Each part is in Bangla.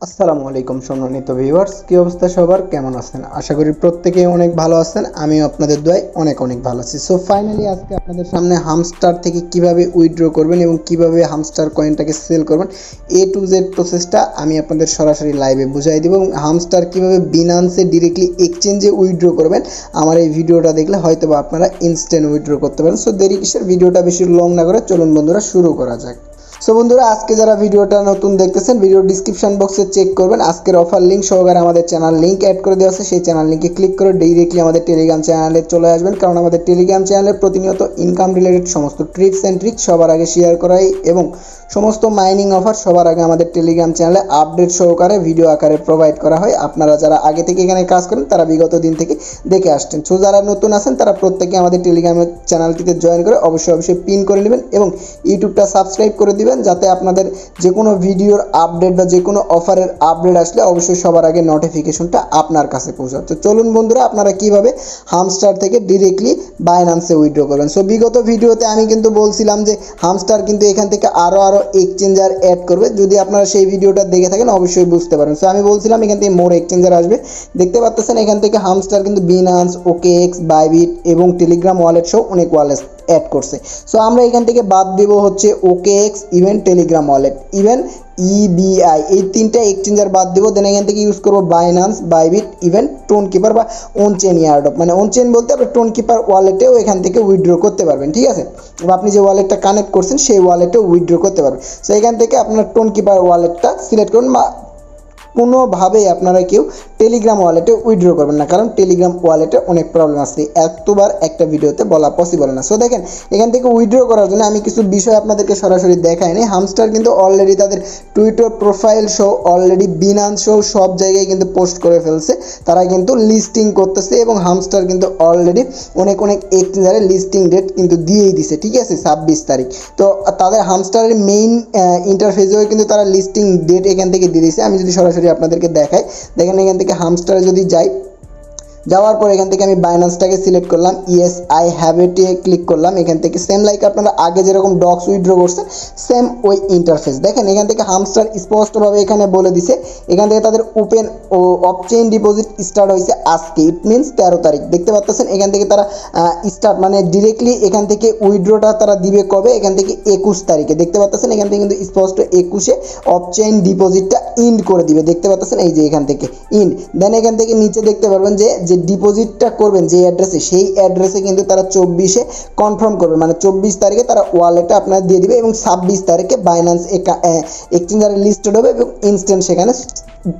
আসসালামু আলাইকুম সম্মানিত ভিউয়ার্স, কি অবস্থা সবার, কেমন আছেন? আশা করি প্রত্যেকেই অনেক ভালো আছেন। আমিও আপনাদের দোয়ায় অনেক অনেক ভালো আছি। সো ফাইনালি আজকে আপনাদের সামনে হামস্টার থেকে কিভাবে উইথড্র করবেন এবং কিভাবে হামস্টার কয়েনটাকে সেল করবেন এ টু জেড প্রসেসটা আমি আপনাদের সরাসরি লাইভে বুঝাই দেবো, এবং হামস্টার কিভাবে বিনান্সে ডিরেক্টলি এক্সচেঞ্জে উইথড্র করবেন আমার এই ভিডিওটা দেখলে হয়তো বা আপনারা ইনস্ট্যান্ট উইথড্র করতে পারেন। সো দেরি কিসের, ভিডিওটা বেশি লং না করে চলুন বন্ধুরা শুরু করা যাক। সো বন্ধুরা, আজকে যারা ভিডিওটা নতুন দেখতেছেন, ভিডিও ডিসক্রিপশন বক্সে চেক করবেন, আজকের অফার লিঙ্ক সহকারে আমাদের চ্যানেল লিঙ্ক অ্যাড করে দেওয়া আছে। সেই চ্যানেল লিঙ্কে ক্লিক করে ডিরেক্টলি আমাদের টেলিগ্রাম চ্যানেলে চলে আসবেন, কারণ আমাদের টেলিগ্রাম চ্যানেলে প্রতিনিয়ত ইনকাম রিলেটেড সমস্ত ট্রিপস অ্যান্ড ট্রিক্স সবার আগে শেয়ার করাই এবং সমস্ত মাইনিং অফার সবার আগে আমাদের টেলিগ্রাম চ্যানেলে আপডেট সহকারে ভিডিও আকারে প্রোভাইড করা হয়। আপনারা যারা আগে থেকে এখানে কাজ করেন তারা বিগত দিন থেকে দেখে আসছেন। সো যারা নতুন আছেন তারা প্রত্যেকে আমাদের টেলিগ্রামের চ্যানেলটিতে জয়েন করে অবশ্যই পিন করে নেবেন এবং ইউটিউবটা সাবস্ক্রাইব করে দিবেন, যাতে আপনাদের যে কোনো ভিডিওর আপডেট বা যে কোনো অফারের আপডেট আসলে অবশ্যই সবার আগে নোটিফিকেশনটা আপনার কাছে পৌঁছায়। তো চলুন বন্ধুরা, আপনারা কিভাবে হামস্টার থেকে ডিরেক্টলি বাইন্যান্সে উইথড্র করবেন। সো বিগত ভিডিওতে আমি কিন্তু বলছিলাম যে হামস্টার কিন্তু এখান থেকে আরও এক্সচেঞ্জার অ্যাড করবে। যদি আপনারা সেই ভিডিওটা দেখে থাকেন অবশ্যই বুঝতে পারেন। সো আমি বলছিলাম এখান থেকে মোর এক্সচেঞ্জার আসবে, দেখতে পাচ্ছেন এখান থেকে হামস্টার কিন্তু বিনান্স, ওকেএক্স, বাইবিট এবং টেলিগ্রাম ওয়ালেট সহ অনেক ওয়ালেট অ্যাড করছে। সো আমরা এখান থেকে বাদ দেব হচ্ছে OKX, even Telegram wallet, even EBI, এই তিনটা এক্সচেঞ্জার বাদ দেবো। দেন এখান থেকে ইউজ করবো Binance, Bybit, even tone keeper বা অনচেন ইয়ারডপ, মানে অনচেন বলতে আপনি টোন কিপার ওয়ালেটেও এখান থেকে উইথড্র করতে পারবেন, ঠিক আছে। বা আপনি যে ওয়ালেটটা কানেক্ট করছেন সেই ওয়ালেটেও উইথড্র করতে পারবেন। সো এখান থেকে আপনার টোন কিপার ওয়ালেটটা সিলেক্ট করুন, বা কোনোভাবেই আপনারা কেউ টেলিগ্রাম ওয়ালেটে উইথড্র করবেন না, কারণ টেলিগ্রাম ওয়ালেটে অনেক প্রবলেম আসছে, এতবার একটা ভিডিওতে বলা পসিবল না। সো দেখেন এখান থেকে উইথড্র করার জন্য আমি কিছু বিষয় আপনাদেরকে সরাসরি দেখাইনি। হামস্টার কিন্তু অলরেডি তাদের টুইটার প্রোফাইল সহ অলরেডি বিনান্স সহ সব জায়গায় কিন্তু পোস্ট করে ফেলছে, তারা কিন্তু লিস্টিং করতেছে এবং হামস্টার কিন্তু অলরেডি অনেক এক্সচেঞ্জারে লিস্টিং ডেট কিন্তু দিয়েই দিছে, ঠিক আছে, 26 তারিখ। তো তাদের হামস্টারের মেইন ইন্টারফেসেও কিন্তু তারা লিস্টিং ডেট এখান থেকে দিয়ে দিয়েছে। আমি যদি সরাসরি আপনাদেরকে দেখাই, দেখেন এখান থেকে হামস্টারে যদি যাই, যাওয়ার পর এখান থেকে আমি বাইন্যান্সটাকে সিলেক্ট করলাম, yes I have it A click করলাম। এখান থেকে সেম লাইক আপনারা আগে যেরকম ডক্স উইথড্র করছেন সেম ওই ইন্টারফেস। দেখেন এখান থেকে হামস্টার স্পষ্টভাবে এখানে বলে দিছে, এখান থেকে তাদের ওপেন ও অফ চেইন ডিপোজিট স্টার্ট হয়েছে আজকে, ইট মিনস 13 তারিখ। দেখতে পাচ্ছেন এখান থেকে তারা স্টার্ট মানে ডিরেক্টলি এখান থেকে উইথড্রটা তারা দিবে কবে, এখান থেকে 21 তারিখে। দেখতে পাচ্ছেন এখান থেকে কিন্তু স্পষ্ট 21-এ অফ চেইন ডিপোজিটটা ইন্ড করে দিবে, দেখতে পাচ্ছেন এই যে এখান থেকে ইন্ড। দেন এখান থেকে নিচে দেখতে পারবেন যে ডিপোজিটটা করবেন যে অ্যাড্রেসে, সেই অ্যাড্রেসে কিন্তু তারা 24-এ কনফার্ম করবে, মানে 24 তারিখে তারা ওয়ালেটটা আপনার দিয়ে দিবে এবং 26 তারিখে বাইন্যান্স এক্সচেঞ্জারে লিস্টেড হবে এবং ইনস্ট্যান্ট সেখানে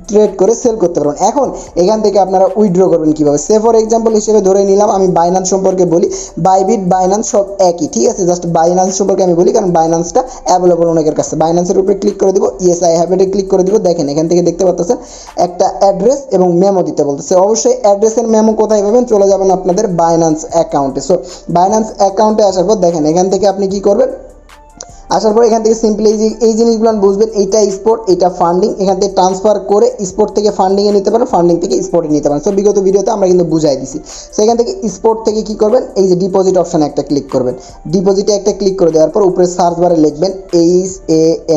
ট্রেড করে সেল করতে পারবেন। এখন এখান থেকে আপনারা উইথড্র করবেন কীভাবে, সে ফর এক্সাম্পল হিসেবে ধরে নিলাম আমি বাইন্যান্স সম্পর্কে বলি, বাইবিট, বাইন্যান্স সব একই, ঠিক আছে। জাস্ট বাইন্যান্স সম্পর্কে আমি বলি কারণ বাইন্যান্সটা অ্যাভেলেবল অনেকের কাছে। বাইন্যান্সের উপরে ক্লিক করে দিব, yes I have it click করে দিব। দেখেন এখান থেকে দেখতে পাচ্ছেন একটা অ্যাড্রেস এবং মেমো দিতে বলতেছে। অবশ্যই অ্যাড্রেসের মেমো কোথায় পাবেন, চলে যাবেন আপনাদের বাইন্যান্স অ্যাকাউন্টে। সো বাইন্যান্স অ্যাকাউন্টে আসার পর দেখেন এখান থেকে আপনি কি করবেন, আসার পর এখান থেকে সিম্পলি এই জিনিসগুলো বুঝবেন, এইটা স্পট, এইটা ফান্ডিং, এখান থেকে ট্রান্সফার করে স্পট থেকে ফান্ডিংয়ে নিতে পারেন, ফান্ডিং থেকে স্পটে নিতে পারেন। সো বিগত ভিডিওতে আমরা কিন্তু বুঝাই দিছি। সো এখান থেকে স্পট থেকে কি করবেন, এই যে ডিপোজিট অপশানে একটা ক্লিক করবেন, ডিপোজিটে একটা ক্লিক করে দেওয়ার পর উপরে সার্চ বারে লিখবেন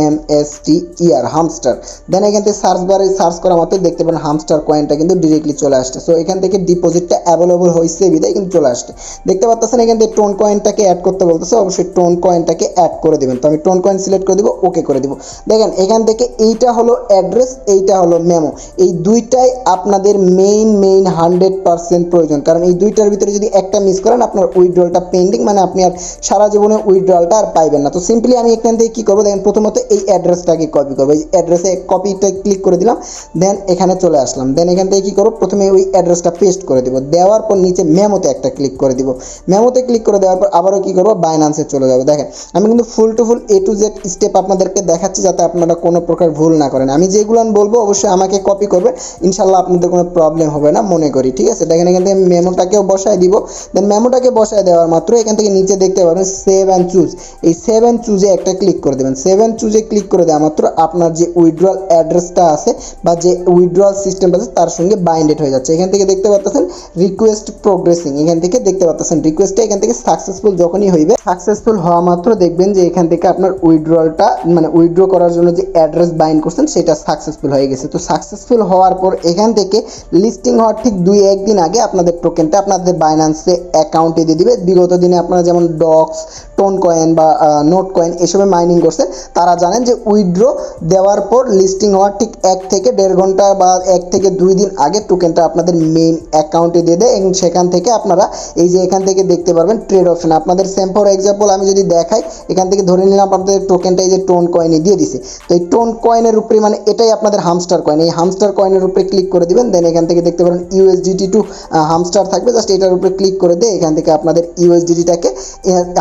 HAMSTER হামস্টার। দেন এখান থেকে সার্চ বারে সার্চ করা মাত্র দেখতে পাবেন হামস্টার কয়েনটা কিন্তু ডিরেক্টলি চলে আসছে। সো এখান থেকে ডিপোজিটটা অ্যাভেলেবল হয়েছে বিদায় কিন্তু চলে আসছে। দেখতে পাচ্ছেন এখান থেকে টোন কয়েনটাকে অ্যাড করতে বলতেছে, অবশ্যই টোন কয়েনটাকে অ্যাড করে দেবেন। তো আমি টোন কয়েন সিলেক্ট করে দিব, ওকে করে দিব। দেখেন এখান থেকে এইটা হলো অ্যাড্রেস, এইটা হলো মেমো, এই দুইটাই আপনাদের মেইন 100% প্রয়োজন, কারণ এই দুইটার ভিতরে যদি একটা মিস করেন আপনার উইথড্রলটা পেন্ডিং, মানে আপনি আর সারা জীবনে উইথড্রলটা আর পাইবেন না। তো সিম্পলি আমি এখান থেকে কী করবো, দেখেন প্রথমত এই অ্যাড্রেসটাকে কপি করবো, এই অ্যাড্রেসে কপিটা ক্লিক করে দিলাম, দেন এখানে চলে আসলাম। দেন এখান থেকে কী করবো, প্রথমে ওই অ্যাড্রেসটা পেস্ট করে দিব, দেওয়ার পর নিচে মেমোতে একটা ক্লিক করে দিব, মেমোতে ক্লিক করে দেওয়ার পর আবারও কী করবো, বাইন্যান্সে চলে যাবো। দেখেন আমি কিন্তু full to full A to Z step আপনাদেরকে দেখাচ্ছি যাতে আপনারা কোনো প্রকার ভুল না করেন। আমি যেগুলো বলবো অবশ্যই আমাকে কপি করবেন, ইনশাল্লাহ আপনাদের কোনো প্রবলেম হবে না মনে করি, ঠিক আছে। দেখেন এখান থেকে মেমোটাকেও বসায় দিব। দেন মেমোটাকে বসায় দেওয়ার মাত্র এখান থেকে নিচে দেখতে পাবেন সেভ অ্যান্ড চুজ, এই সেভ অ্যান্ড চুজে একটা ক্লিক করে দেবেন। সেভ অ্যান্ড চুজে ক্লিক করে দেওয়া মাত্র আপনার যে উইথড্রল অ্যাড্রেসটা আছে বা যে উইথড্রল সিস্টেমটা আছে তার সঙ্গে বাইন্ডেড হয়ে যাচ্ছে। এখান থেকে দেখতে পাচ্ছেন রিকোয়েস্ট প্রোগ্রেসিং, এখান থেকে দেখতে পাচ্ছেন রিকোয়েস্টটা এখান থেকে সাকসেসফুল যখনই হইবে, সাকসেসফুল হওয়া মাত্র দেখবেন যে এখান থেকে থেকে আপনার উইথড্রলটা মানে উইথড্র করার জন্য যে অ্যাড্রেস বাইন্ড করছেন সেটা সাকসেসফুল হয়ে গেছে। তো সাকসেসফুল হওয়ার পর এখান থেকে লিস্টিং হওয়ার ঠিক 2-1 দিন আগে আপনাদের টোকেনটা আপনাদের বাইন্যান্সে অ্যাকাউন্টে দিয়ে দিবে। বিগত দিনে আপনারা যেমন ডক্স, টোন কয়েন বা নোট কয়েন এসবে মাইনিং করছেন, তারা জানেন যে উইথড্র দেওয়ার পর লিস্টিং হওয়ার ঠিক 1 থেকে 1.5 ঘন্টা বা 1 থেকে 2 দিন আগে টোকেনটা আপনাদের মেইন অ্যাকাউন্টে দিয়ে দেয় এবং সেখান থেকে আপনারা এই যে এখান থেকে দেখতে পারবেন ট্রেড অপশন। আপনাদের সেম ফর এক্সাম্পল আমি যদি দেখাই, এখান থেকে ধরে নিলাম আপনাদের টোকেনটা এই যে টোন কয়েনে দিয়ে দিছে। তো এই টোন কয়েনের উপরে মানে এটাই আপনাদের হামস্টার কয়েন, এই হামস্টার কয়েনের উপরে ক্লিক করে দিবেন। দেন এখান থেকে দেখতে পারেন ইউএসডিটি টু হামস্টার থাকবে, জাস্ট এটার উপরে ক্লিক করে দিয়ে এখান থেকে আপনাদের ইউএসডিটিটাকে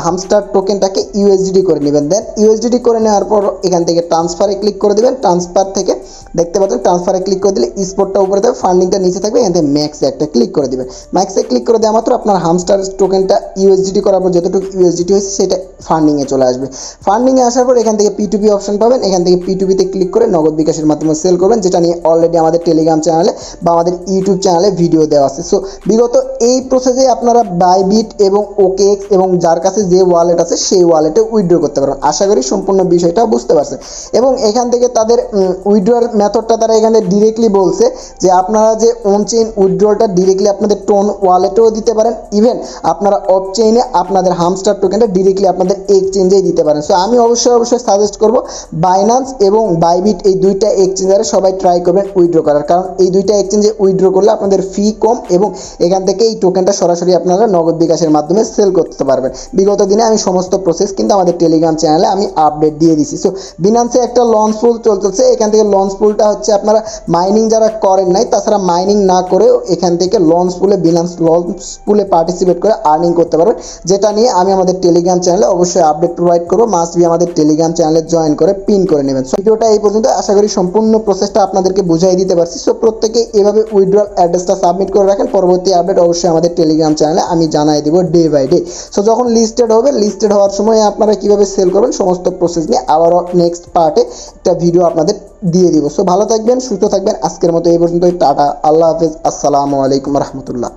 হামস্টার টোকেনটাকে ইউএসডিটি করে নেবেন। দেন ইউএসডিটি করে নেওয়ার পর এখান থেকে ট্রান্সফারে ক্লিক করে দেবেন। ট্রান্সফার থেকে দেখতে পাচ্ছেন ট্রান্সফারে ক্লিক করে দিলে স্পটটা উপরে থাকবে, ফান্ডিংটা নিচে থাকবে, এখান থেকে ম্যাক্সে একটা ক্লিক করে দিবেন। ম্যাক্সে ক্লিক করে দেওয়া মাত্র আপনার হামস্টার টোকেনটা ইউএসডিটি করার পর যতটুকু ইউএসডিটি হয়েছে সেটা ফান্ডিংয়ে চলে আসবে। ফান্ডিংয়ে আসার পর এখান থেকে P2P অপশন পাবেন, এখান থেকে P2Pতে ক্লিক করে নগদ বিকাশের মাধ্যমে সেল করবেন, যেটা নিয়ে অলরেডি আমাদের টেলিগ্রাম চ্যানেলে বা আমাদের ইউটিউব চ্যানেলে ভিডিও দেওয়া আছে। সো বিগত এই প্রসেসে আপনারা বাইবিট এবং OKX এবং যার কাছে যে ওয়ালেট আছে সেই ওয়ালেটে উইথড্র করতে পারবেন। আশা করি সম্পূর্ণ বিষয়টা বুঝতে পারছেন। এবং এখান থেকে তাদের উইথড্রর মেথডটা তারা এখানে ডিরেক্টলি বলছে যে আপনারা যে অন চেইন উইথড্রলটা ডিরেক্টলি আপনাদের টোন ওয়ালেটেও দিতে পারেন, ইভেন আপনারা অফ চেইনে আপনাদের হামস্টার টোকেনটা ডিরেক্টলি আপনাদের এক্সচেঞ্জেই দিতে পারেন। সো আমি অবশ্যই সাজেস্ট করব বাইন্যান্স এবং বাইবিট এই দুইটা এক্সচেঞ্জারে সবাই ট্রাই করবেন উইথড্র করার, কারণ এই দুইটা এক্সচেঞ্জে উইথড্র করলে আপনাদের ফি কম এবং এখান থেকে এই টোকেনটা সরাসরি আপনারা নগদ বিকাশের মাধ্যমে সেল করতে পারবেন। বিগত দিনে আমি সমস্ত প্রসেস কিন্তু আমাদের টেলিগ্রাম চ্যানেলে আমি আপডেট দিয়ে দিছি। সো বিনান্সে একটা লঞ্চ পুল চলতেছে, এখান থেকে লঞ্চ পুলটা হচ্ছে আপনারা মাইনিং যারা করেন নাই তাছাড়া মাইনিং না করেও এখান থেকে লঞ্চ পুলে বিনান্স লঞ্চ পুলে পার্টিসিপেট করে আর্নিং করতে পারবেন, যেটা নিয়ে আমি আমাদের টেলিগ্রাম চ্যানেলে অবশ্যই আপডেট প্রোভাইড করবো। মাস্ট বি আমাদের টেলিগ্রাম চ্যানেলে জয়েন করে পিন করে নেবেন। সো ভিডিওটা এই পর্যন্ত, আশা করি সম্পূর্ণ প্রসেসটা আপনাদেরকে বুঝাই দিতে পারছি। সো প্রত্যেকে এভাবে উইথড্রল অ্যাড্রেসটা সাবমিট করে রাখেন, পরবর্তী আপডেট অবশ্যই আমাদের টেলিগ্রাম চ্যানেলে আমি জানাই দিব ডে বাই ডে। সো যখন লিস্টেড হবে, লিস্টেড হওয়ার সময় আপনারা কিভাবে সেল করবেন সমস্ত প্রসেস নিয়ে আবারও নেক্সট পার্টে একটা ভিডিও আপনাদের দিয়ে দিব। সো ভালো থাকবেন, সুস্থ থাকবেন। আজকের মতো এই পর্যন্তই, টাটা, আল্লাহ হাফেজ, আসসালামু আলাইকুম রহমতুল্লাহ।